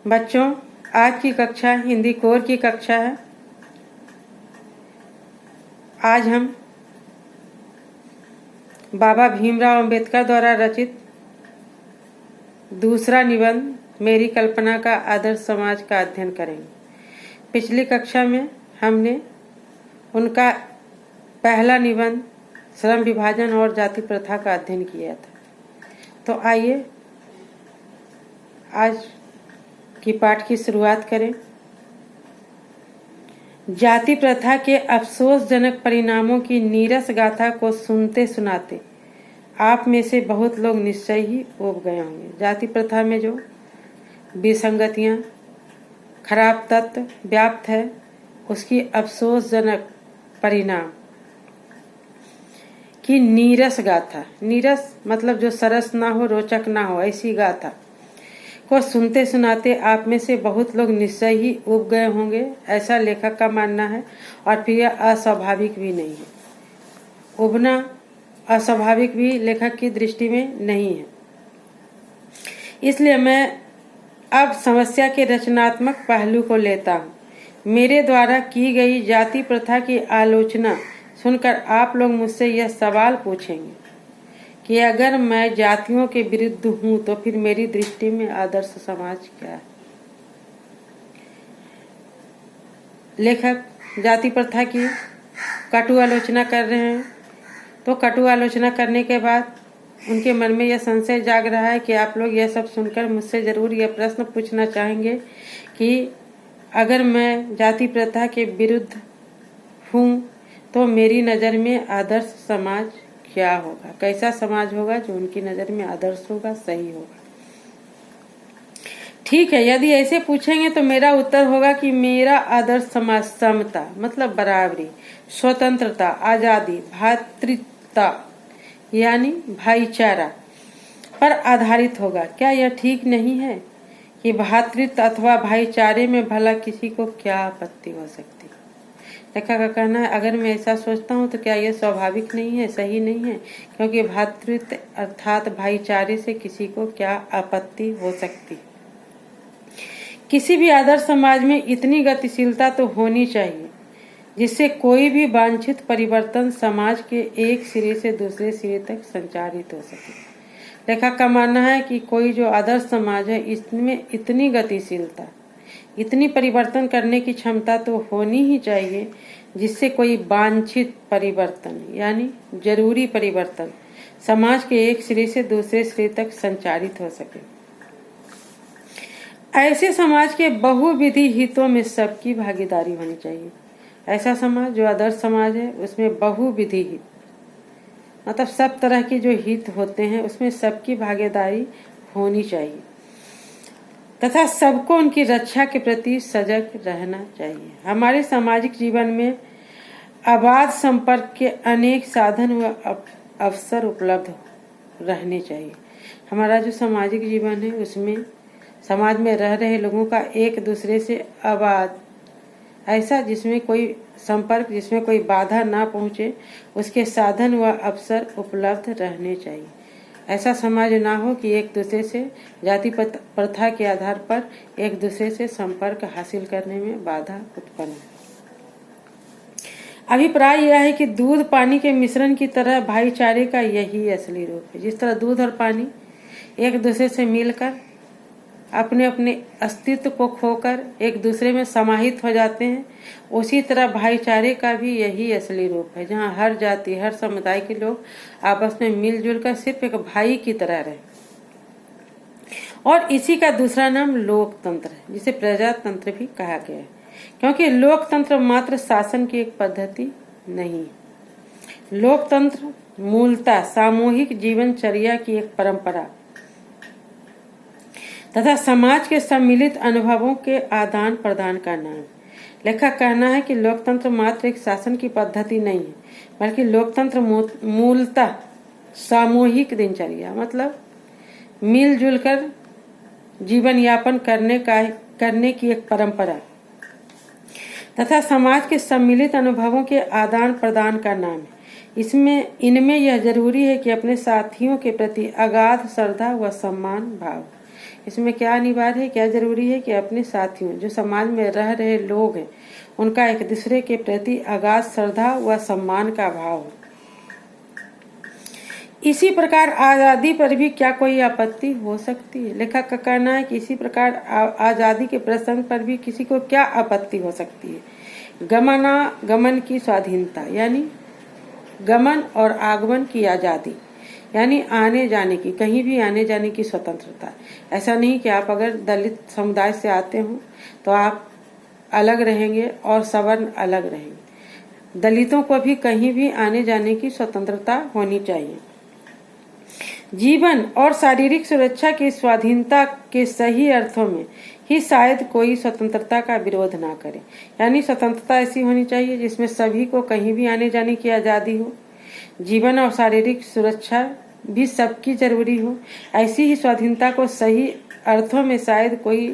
बच्चों, आज की कक्षा हिंदी कोर की कक्षा है। आज हम बाबा भीमराव अंबेडकर द्वारा रचित दूसरा निबंध मेरी कल्पना का आदर्श समाज का अध्ययन करेंगे। पिछली कक्षा में हमने उनका पहला निबंध श्रम विभाजन और जाति प्रथा का अध्ययन किया था। तो आइए आज की पाठ की शुरुआत करें। जाति प्रथा के अफसोसजनक परिणामों की नीरस गाथा को सुनते सुनाते आप में से बहुत लोग निश्चय ही ऊब गए होंगे। जाति प्रथा में जो विसंगतियां, खराब तत्व व्याप्त है, उसकी अफसोसजनक परिणाम की नीरस गाथा, नीरस मतलब जो सरस ना हो, रोचक ना हो, ऐसी गाथा को सुनते सुनाते आप में से बहुत लोग निश्चय ही ऊब गए होंगे, ऐसा लेखक का मानना है। और फिर यह अस्वाभाविक भी नहीं है। उबना अस्वाभाविक भी लेखक की दृष्टि में नहीं है। इसलिए मैं अब समस्या के रचनात्मक पहलू को लेता हूँ। मेरे द्वारा की गई जाति प्रथा की आलोचना सुनकर आप लोग मुझसे यह सवाल पूछेंगे कि अगर मैं जातियों के विरुद्ध हूं तो फिर मेरी दृष्टि में आदर्श समाज क्या है। लेखक जाति प्रथा की कटु आलोचना कर रहे हैं। तो कटु आलोचना करने के बाद उनके मन में यह संशय जाग रहा है कि आप लोग यह सब सुनकर मुझसे जरूर यह प्रश्न पूछना चाहेंगे कि अगर मैं जाति प्रथा के विरुद्ध हूं तो मेरी नज़र में आदर्श समाज क्या होगा, कैसा समाज होगा जो उनकी नज़र में आदर्श होगा, सही होगा। ठीक है, यदि ऐसे पूछेंगे तो मेरा उत्तर होगा कि मेरा आदर्श समाज समता मतलब बराबरी, स्वतंत्रता, आज़ादी, भातृत्वता यानी भाईचारा पर आधारित होगा। क्या यह ठीक नहीं है कि भातृत्व अथवा भाईचारे में भला किसी को क्या आपत्ति हो सकती है। लेखक का कहना है अगर मैं ऐसा सोचता हूँ तो क्या यह स्वाभाविक नहीं है, सही नहीं है, क्योंकि भातृत्व अर्थात भाईचारे से किसी को क्या आपत्ति हो सकती। किसी भी आदर्श समाज में इतनी गतिशीलता तो होनी चाहिए जिससे कोई भी वांछित परिवर्तन समाज के एक सिरे से दूसरे सिरे तक संचारित हो सके। लेखक का मानना है कि कोई जो आदर्श समाज है इसमें इतनी गतिशीलता, इतनी परिवर्तन करने की क्षमता तो होनी ही चाहिए जिससे कोई वांछित परिवर्तन यानी जरूरी परिवर्तन समाज के एक सिरे से दूसरे सिरे तक संचारित हो सके। ऐसे समाज के बहुविधि हितों में सबकी भागीदारी होनी चाहिए। ऐसा समाज जो आदर्श समाज है उसमें बहुविधि हित मतलब सब तरह के जो हित होते हैं उसमें सबकी भागीदारी होनी चाहिए तथा सबको उनकी रक्षा के प्रति सजग रहना चाहिए। हमारे सामाजिक जीवन में अबाध संपर्क के अनेक साधन व अवसर उपलब्ध रहने चाहिए। हमारा जो सामाजिक जीवन है उसमें समाज में रह रहे लोगों का एक दूसरे से अबाध ऐसा जिसमें कोई संपर्क, जिसमें कोई बाधा ना पहुँचे, उसके साधन व अवसर उपलब्ध रहने चाहिए। ऐसा समाज ना हो कि एक दूसरे से जाति प्रथा के आधार पर एक दूसरे से संपर्क हासिल करने में बाधा उत्पन्न हो। अभिप्राय यह है कि दूध पानी के मिश्रण की तरह भाईचारे का यही असली रूप है। जिस तरह दूध और पानी एक दूसरे से मिलकर अपने अपने अस्तित्व को खोकर एक दूसरे में समाहित हो जाते हैं, उसी तरह भाईचारे का भी यही असली रूप है, जहाँ हर जाति, हर समुदाय के लोग आपस में मिलजुल कर सिर्फ एक भाई की तरह रहे। और इसी का दूसरा नाम लोकतंत्र है, जिसे प्रजातंत्र भी कहा गया है, क्योंकि लोकतंत्र मात्र शासन की एक पद्धति नहीं। लोकतंत्र मूलतः सामूहिक जीवनचर्या की एक परंपरा तथा समाज के सम्मिलित अनुभवों के आदान प्रदान का नाम। लेखक कहना है कि लोकतंत्र मात्र एक शासन की पद्धति नहीं है, बल्कि लोकतंत्र मूलतः सामूहिक दिनचर्या मतलब मिलजुल कर जीवन यापन करने की एक परंपरा तथा समाज के सम्मिलित अनुभवों के आदान प्रदान का नाम है। इनमें यह जरूरी है कि अपने साथियों के प्रति अगाध श्रद्धा व सम्मान भाव, इसमें क्या अनिवार्य है, क्या जरूरी है कि अपने साथियों, जो समाज में रह रहे लोग हैं, उनका एक दूसरे के प्रति अगाध श्रद्धा व सम्मान का भाव हो। इसी प्रकार आजादी पर भी क्या कोई आपत्ति हो सकती है? लेखक का कहना है कि इसी प्रकार आजादी के प्रसंग पर भी किसी को क्या आपत्ति हो सकती है? गमन की स्वाधीनता यानी गमन और आगमन की आजादी, यानी आने जाने की, कहीं भी आने जाने की स्वतंत्रता। ऐसा नहीं कि आप अगर दलित समुदाय से आते हो तो आप अलग रहेंगे और सवर्ण अलग रहेंगे। दलितों को भी कहीं भी आने जाने की स्वतंत्रता होनी चाहिए। जीवन और शारीरिक सुरक्षा की स्वाधीनता के सही अर्थों में ही शायद कोई स्वतंत्रता का विरोध ना करे। यानी स्वतंत्रता ऐसी होनी चाहिए जिसमें सभी को कहीं भी आने जाने की आजादी हो। जीवन और शारीरिक सुरक्षा भी सबकी जरूरी हो। ऐसी ही स्वाधीनता को सही अर्थों में शायद कोई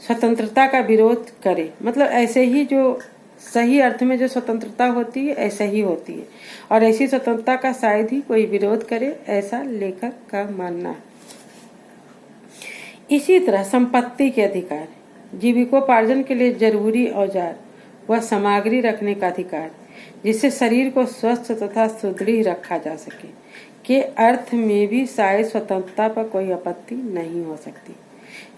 स्वतंत्रता का विरोध करे। मतलब ऐसे ही जो सही अर्थ में जो स्वतंत्रता होती है ऐसा ही होती है, और ऐसी स्वतंत्रता का शायद ही कोई विरोध करे, ऐसा लेखक का मानना है। इसी तरह संपत्ति के अधिकार, जीविकोपार्जन के लिए जरूरी औजार व सामग्री रखने का अधिकार, जिससे शरीर को स्वस्थ तथा सुदृढ़ रखा जा सके, के अर्थ में भी शायद स्वतंत्रता पर कोई आपत्ति नहीं हो सकती।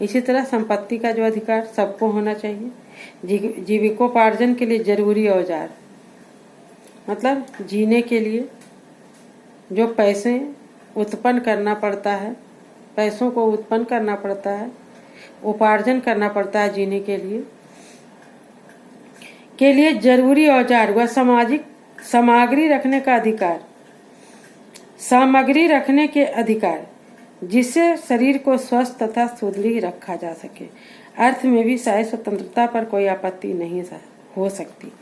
इसी तरह संपत्ति का जो अधिकार सबको होना चाहिए। जीविकोपार्जन के लिए जरूरी औजार, मतलब जीने के लिए जो पैसे उत्पन्न करना पड़ता है, पैसों को उत्पन्न करना पड़ता है, उपार्जन करना पड़ता है जीने के लिए जरूरी औजार व सामग्री रखने का अधिकार, सामग्री रखने के अधिकार, जिससे शरीर को स्वस्थ तथा सुदृढ़ रखा जा सके, अर्थ में भी शायद स्वतंत्रता पर कोई आपत्ति नहीं हो सकती।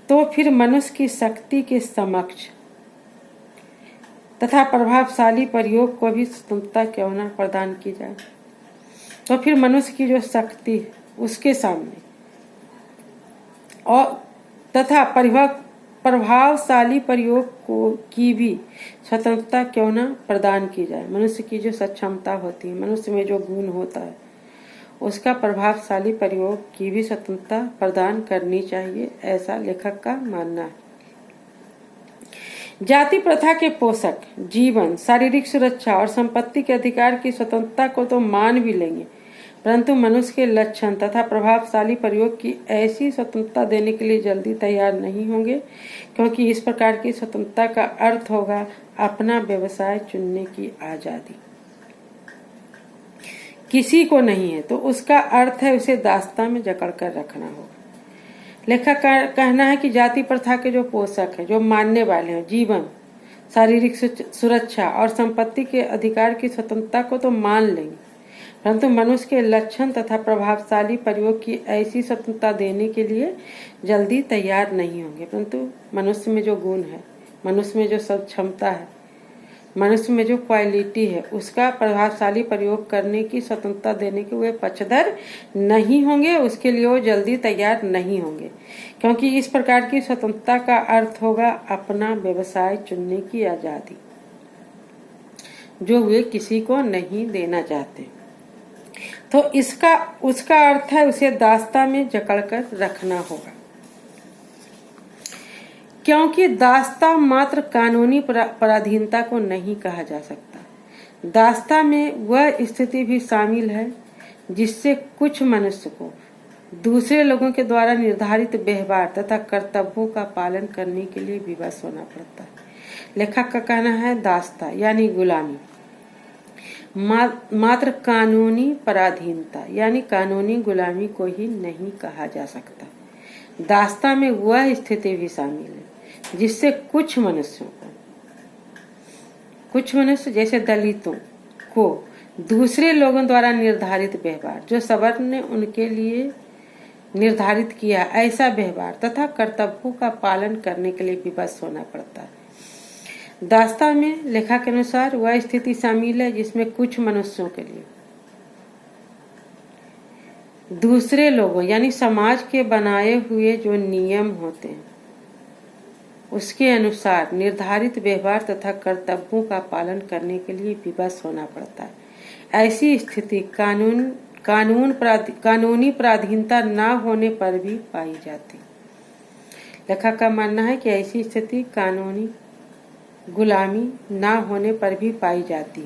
तो फिर मनुष्य की शक्ति के समक्ष तथा प्रभावशाली प्रयोग को भी स्वतंत्रता क्यों न प्रदान की जाए? तो फिर मनुष्य की जो शक्ति है उसके सामने और तथा प्रभावशाली प्रयोग की भी स्वतंत्रता क्यों न प्रदान की जाए? मनुष्य की जो सक्षमता होती है, मनुष्य में जो गुण होता है, उसका प्रभावशाली प्रयोग की भी स्वतंत्रता प्रदान करनी चाहिए, ऐसा लेखक का मानना है। जाति प्रथा के पोषक जीवन, शारीरिक सुरक्षा और संपत्ति के अधिकार की स्वतंत्रता को तो मान भी लेंगे, परंतु मनुष्य के लक्षण तथा प्रभावशाली प्रयोग की ऐसी स्वतंत्रता देने के लिए जल्दी तैयार नहीं होंगे, क्योंकि इस प्रकार की स्वतंत्रता का अर्थ होगा अपना व्यवसाय चुनने की आजादी। किसी को नहीं है तो उसका अर्थ है उसे दास्तां में जकड़ कर रखना होगा। लेखक का कहना है कि जाति प्रथा के जो पोषक है, जो मानने वाले हैं, जीवन, शारीरिक सुरक्षा और संपत्ति के अधिकार की स्वतंत्रता को तो मान लेंगे, परंतु मनुष्य के लक्षण तथा प्रभावशाली प्रयोग की ऐसी स्वतंत्रता देने के लिए जल्दी तैयार नहीं होंगे। परंतु मनुष्य में जो गुण है, मनुष्य में जो क्षमता है, मनुष्य में जो क्वालिटी है, उसका प्रभावशाली प्रयोग करने की स्वतंत्रता देने के वे पक्षधर नहीं होंगे, उसके लिए वो जल्दी तैयार नहीं होंगे, क्योंकि इस प्रकार की स्वतंत्रता का अर्थ होगा अपना व्यवसाय चुनने की आजादी, जो वे किसी को नहीं देना चाहते। तो उसका अर्थ है उसे दास्तां में जकड़ कर रखना होगा, क्योंकि दास्तां मात्र कानूनी पराधीनता को नहीं कहा जा सकता। दास्तां में वह स्थिति भी शामिल है जिससे कुछ मनुष्य को दूसरे लोगों के द्वारा निर्धारित व्यवहार तथा कर्तव्यों का पालन करने के लिए विवश होना पड़ता है। लेखक का कहना है दास्तां यानी गुलामी मात्र कानूनी पराधीनता यानी कानूनी गुलामी को ही नहीं कहा जा सकता। दास्तां में वह स्थिति भी शामिल है जिससे कुछ मनुष्य जैसे दलितों को दूसरे लोगों द्वारा निर्धारित व्यवहार, जो सवर्ण ने उनके लिए निर्धारित किया, ऐसा व्यवहार तथा कर्तव्यों का पालन करने के लिए विवश होना पड़ता है। दास्तां में लेखक के अनुसार वह स्थिति शामिल है जिसमें कुछ मनुष्यों के लिए दूसरे लोगों यानी समाज के बनाए हुए जो नियम होते हैं उसके अनुसार निर्धारित व्यवहार तथा कर्तव्यों का पालन करने के लिए विवश होना पड़ता है। ऐसी स्थिति कानूनी पराधीनता न होने पर भी पाई जाती। लेखक का मानना है कि ऐसी स्थिति कानूनी गुलामी न होने पर भी पाई जाती।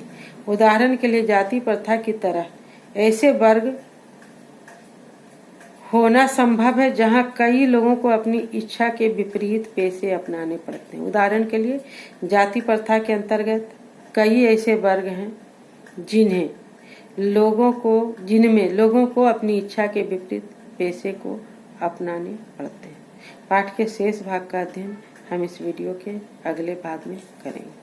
उदाहरण के लिए जाति प्रथा की तरह ऐसे वर्ग होना संभव है जहां कई लोगों को अपनी इच्छा के विपरीत पेशे अपनाने पड़ते हैं। उदाहरण के लिए जाति प्रथा के अंतर्गत कई ऐसे वर्ग हैं जिनमें लोगों को अपनी इच्छा के विपरीत पेशे को अपनाने पड़ते हैं। पाठ के शेष भाग का अध्ययन हम इस वीडियो के अगले भाग में करेंगे।